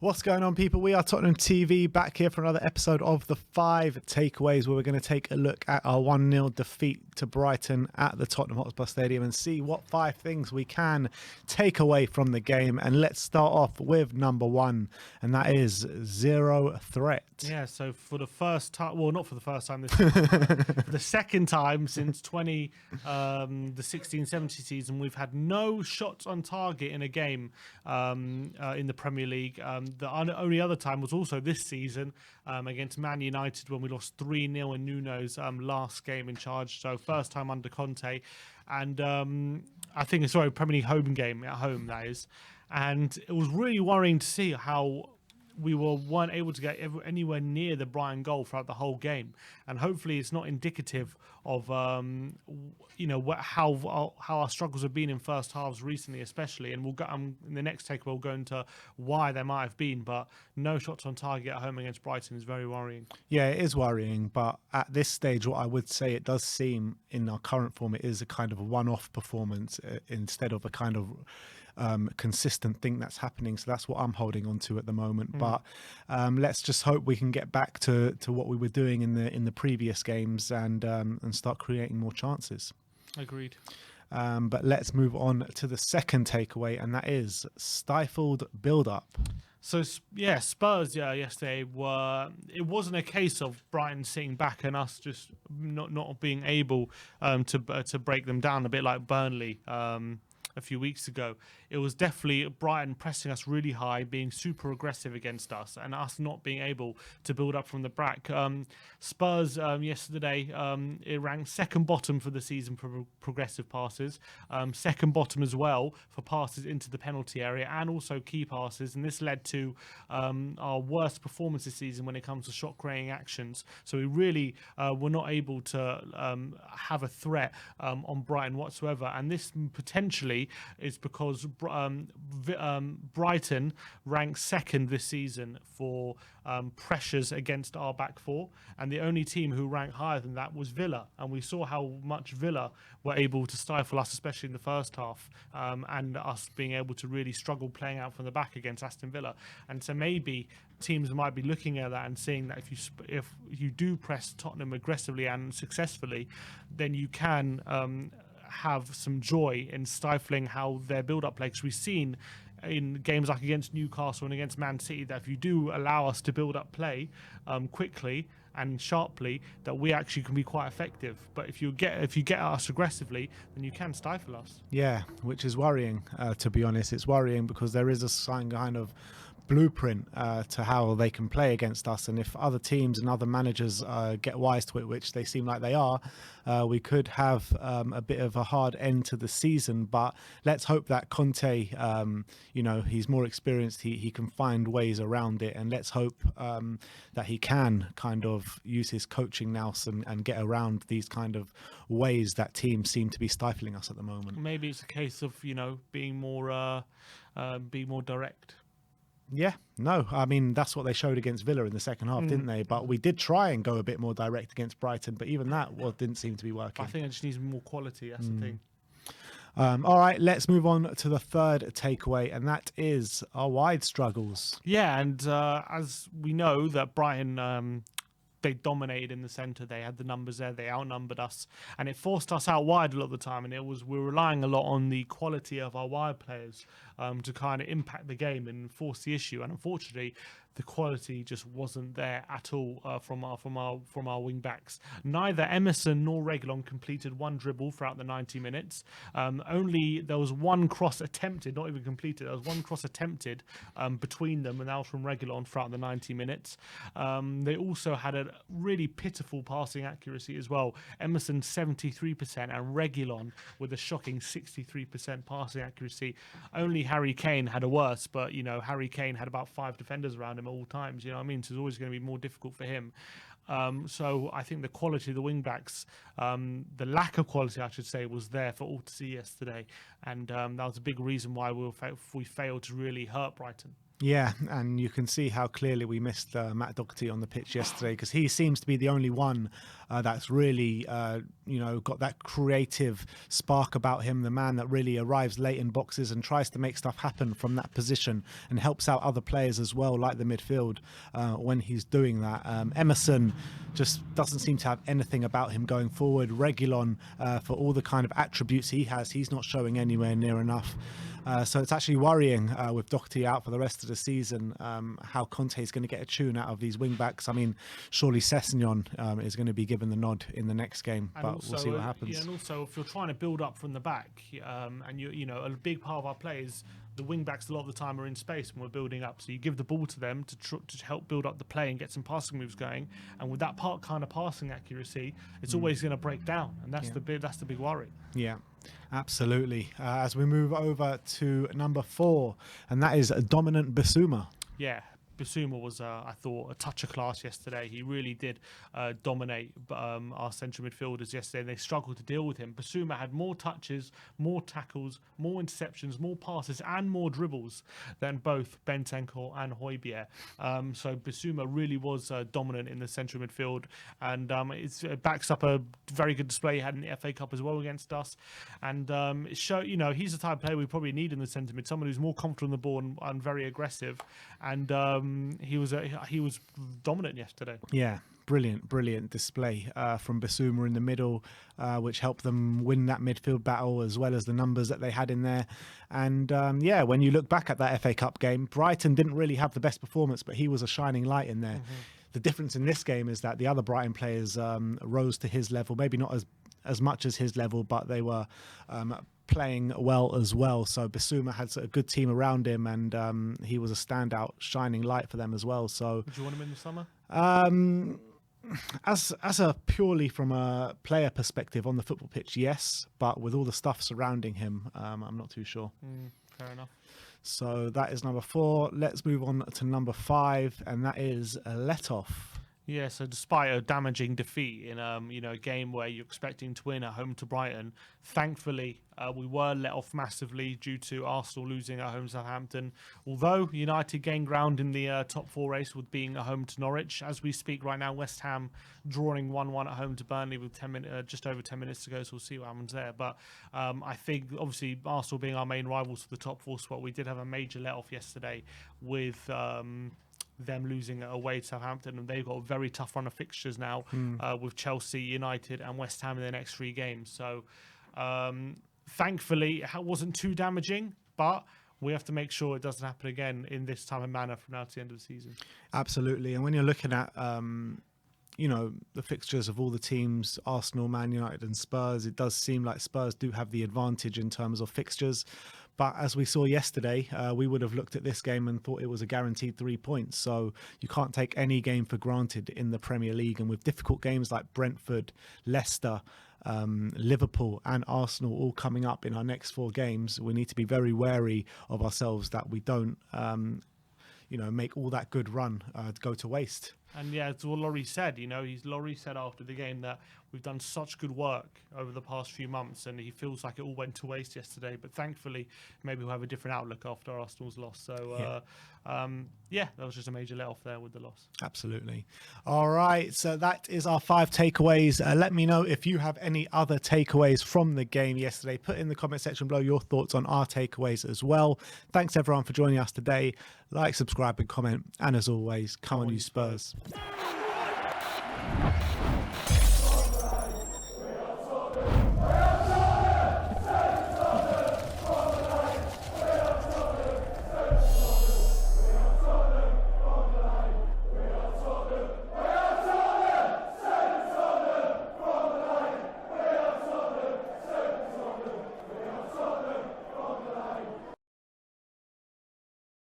What's going on, people? We are Tottenham TV, back here for another episode of the 5 Takeaways, where we're going to take a look at our 1-0 defeat to Brighton at the Tottenham Hotspur Stadium and see what 5 things we can take away from the game. And let's start off with number 1, and that is zero threat. Yeah, so for the first time, well, not for the first time this season, but for the second time since the 16-17 season, we've had no shots on target in a game in the Premier League. The only other time was also this season against Man United when we lost 3-0 in Nuno's last game in charge. So first time under Conte, and I think it's a Premier League home game at home, that is. And it was really worrying to see how we weren't able to get anywhere near the Brighton goal throughout the whole game, and hopefully it's not indicative of how our struggles have been in first halves recently, especially. And we'll go in the next takeaway, we'll go into why they might have been, but no shots on target at home against Brighton is very worrying. Yeah, it is worrying, but at this stage, what I would say, it does seem in our current form, it is a kind of a one-off performance instead of a kind of consistent thing that's happening. So that's what I'm holding on to at the moment. But let's just hope we can get back to what we were doing in the previous games and start creating more chances. Agreed. But let's move on to the second takeaway, and that is stifled build-up. So yeah, Spurs yesterday it wasn't a case of Brighton sitting back and us just not being able to break them down, a bit like Burnley a few weeks ago. It was definitely Brighton pressing us really high, being super aggressive against us, and us not being able to build up from the back. Spurs yesterday, it ranked second bottom for the season for progressive passes, second bottom as well for passes into the penalty area and also key passes, and this led to our worst performance this season when it comes to shot creating actions. So we really were not able to have a threat on Brighton whatsoever, and this potentially is because Brighton ranks second this season for pressures against our back four, and the only team who ranked higher than that was Villa, and we saw how much Villa were able to stifle us, especially in the first half, and us being able to really struggle playing out from the back against Aston Villa. And so maybe teams might be looking at that and seeing that if you do press Tottenham aggressively and successfully, then you can have some joy in stifling how their build-up play. Because we've seen in games like against Newcastle and against Man City that if you do allow us to build up play quickly and sharply, that we actually can be quite effective. But if you get at us aggressively, then you can stifle us. Yeah, which is worrying. To be honest, it's worrying because there is a kind of blueprint to how they can play against us, and if other teams and other managers get wise to it, which they seem like they are, we could have a bit of a hard end to the season. But let's hope that Conte, he's more experienced, he can find ways around it, and let's hope that he can kind of use his coaching nous and get around these kind of ways that teams seem to be stifling us at the moment. Maybe it's a case of being more direct. Yeah, no, I mean, that's what they showed against Villa in the second half, didn't they? But we did try and go a bit more direct against Brighton, but even that didn't seem to be working. I think it just needs more quality, that's the thing. All right, let's move on to the third takeaway, and that is our wide struggles. Yeah, and as we know that Brighton, they dominated in the centre. They had the numbers there. They outnumbered us, and it forced us out wide a lot of the time. And we're relying a lot on the quality of our wide players to kind of impact the game and force the issue. And unfortunately, the quality just wasn't there at all from our wing backs. Neither Emerson nor Reguilon completed one dribble throughout the 90 minutes. Only there was one cross attempted, not even completed. There was one cross attempted between them, and that was from Reguilon throughout the 90 minutes. They also had a really pitiful passing accuracy as well. Emerson 73% and Reguilon with a shocking 63% passing accuracy. Only Harry Kane had a worse, but Harry Kane had about 5 defenders around him at all times. You know what I mean? So it's always going to be more difficult for him. So I think the quality of the wing backs, the lack of quality, I should say, was there for all to see yesterday, and that was a big reason why we failed to really hurt Brighton. Yeah, and you can see how clearly we missed Matt Doherty on the pitch yesterday, because he seems to be the only one that's really, got that creative spark about him, the man that really arrives late in boxes and tries to make stuff happen from that position and helps out other players as well, like the midfield, when he's doing that. Emerson just doesn't seem to have anything about him going forward. Reguilon, for all the kind of attributes he has, he's not showing anywhere near enough. So it's actually worrying with Doherty out for the rest of the season, how Conte is going to get a tune out of these wing backs. I mean, surely Sessegnon is going to be given the nod in the next game, but also, we'll see what happens. Yeah, and also, if you're trying to build up from the back, and a big part of our players, the wing backs a lot of the time are in space when we're building up. So you give the ball to them to help build up the play and get some passing moves going. And with that kind of passing accuracy, it's always going to break down, and that's the big worry. Yeah, absolutely. As we move over to number 4, and that is a dominant BISSOUMA. Yeah, BISSOUMA was, I thought, a touch of class yesterday. He really did dominate our central midfielders yesterday, and they struggled to deal with him. BISSOUMA had more touches, more tackles, more interceptions, more passes, and more dribbles than both Bentancur and Højbjerg. So BISSOUMA really was dominant in the central midfield, and it backs up a very good display he had in the FA Cup as well against us. And it show, he's the type of player we probably need in the centre mid, someone who's more confident on the ball and very aggressive. And he was dominant yesterday. Yeah, brilliant display from BISSOUMA in the middle, which helped them win that midfield battle, as well as the numbers that they had in there. And when you look back at that FA Cup game, Brighton didn't really have the best performance, but he was a shining light in there. The difference in this game is that the other Brighton players rose to his level, maybe not as much as his level, but they were playing well as well. So BISSOUMA had a good team around him, and he was a standout shining light for them as well. So would you want him in the summer? As a purely from a player perspective on the football pitch, yes, but with all the stuff surrounding him, I'm not too sure. Fair enough. So that is number 4. Let's move on to number 5, and that is Letov. Yeah, so despite a damaging defeat in a game where you're expecting to win at home to Brighton, thankfully we were let off massively due to Arsenal losing at home to Southampton. Although United gained ground in the top 4 race with being at home to Norwich. As we speak right now, West Ham drawing 1-1 at home to Burnley with just over 10 minutes to go, so we'll see what happens there. But I think, obviously, Arsenal being our main rivals for the top 4 spot, we did have a major let off yesterday with them losing away to Southampton, and they've got a very tough run of fixtures now with Chelsea, United and West Ham in their next 3 games. So thankfully it wasn't too damaging, but we have to make sure it doesn't happen again in this type of manner from now to the end of the season. Absolutely. And when you're looking at the fixtures of all the teams, Arsenal, Man United and Spurs, it does seem like Spurs do have the advantage in terms of fixtures. But as we saw yesterday, we would have looked at this game and thought it was a guaranteed 3 points. So you can't take any game for granted in the Premier League. And with difficult games like Brentford, Leicester, Liverpool and Arsenal all coming up in our next 4 games, we need to be very wary of ourselves that we don't, make all that good run go to waste. And yeah, it's what Laurie said. Laurie said after the game that we've done such good work over the past few months, and he feels like it all went to waste yesterday. But thankfully, maybe we'll have a different outlook after Arsenal's loss. So, that was just a major let-off there with the loss. Absolutely. All right, so that is our 5 takeaways. Let me know if you have any other takeaways from the game yesterday. Put in the comment section below your thoughts on our takeaways as well. Thanks, everyone, for joining us today. Like, subscribe and comment. And as always, come on, you Spurs.